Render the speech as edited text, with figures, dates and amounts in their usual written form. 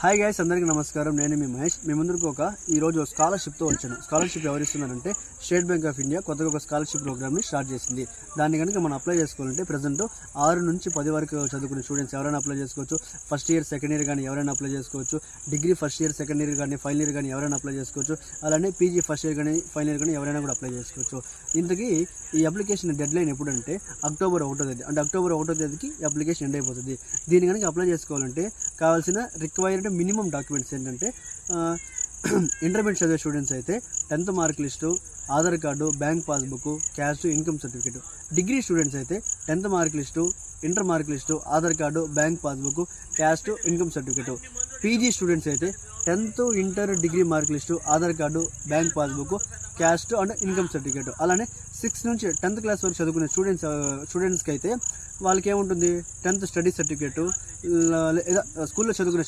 Hi guys, అందరికీ నమస్కారం. నేను మీ మహేష్. మీ ముందుకు ఈరోజు స్కాలర్షిప్తో వచ్చాను. స్కాలర్షిప్ ఎవరిస్తున్నారంటే స్టేట్ బ్యాంక్ ఆఫ్ ఇండియా కొత్తగా ఒక స్కాలర్షిప్ ప్రోగ్రామ్ని స్టార్ట్ చేసింది. దాన్ని కనుక మనం అప్లై చేసుకోవాలంటే ప్రజెంట్ 6 నుంచి 10 వరకు చదువుకునే స్టూడెంట్స్ ఎవరైనా అప్లై చేసుకోవచ్చు. ఫస్ట్ ఇయర్, సెకండ్ ఇయర్ కానీ ఎవరైనా అప్లై చేసుకోవచ్చు. Degree first year, second year కానీ, ఫైనల్ ఇయర్ కానీ ఎవరైనా అప్లై చేసుకోవచ్చు. అలానే పీజీ ఫస్ట్ ఇయర్ కానీ, ఫైనల్ ఇయర్ కానీ ఎవరైనా కూడా అప్లై చేసుకోవచ్చు. ఇంతకీ ఈ అప్లికేషన్ డెడ్లైన్ ఎప్పుడంటే అక్టోబర్ 1వ తేదీ. అంటే అక్టోబర్ 1వ తేదీకి అప్లికేషన్ ఎండ్ అయిపోతుంది. దీన్ని కనుక అప్లై చేసుకోవాలంటే కావాల్సిన రిక్వైర్డ్ మినిమం డాక్యుమెంట్స్ ఏంటంటే ఇంటర్మీడియట్ చదివే స్టూడెంట్స్ అయితే 10th mark list, Aadhaar card, bank passbook, caste, income certificate. Degree students అయితే 10th mark list, inter mark list, Aadhaar card, bank passbook, caste, income certificate. PG students అయితే 10th, inter, degree mark list, Aadhaar card, bank passbook, caste and income certificate. అలానే 6th నుంచి 10th class వరకు చదువుకునే స్టూడెంట్స్కి అయితే వాళ్ళకి ఏముంటుంది 10th స్టడీ సర్టిఫికేటు, లేదా స్కూల్లో చదువుకునే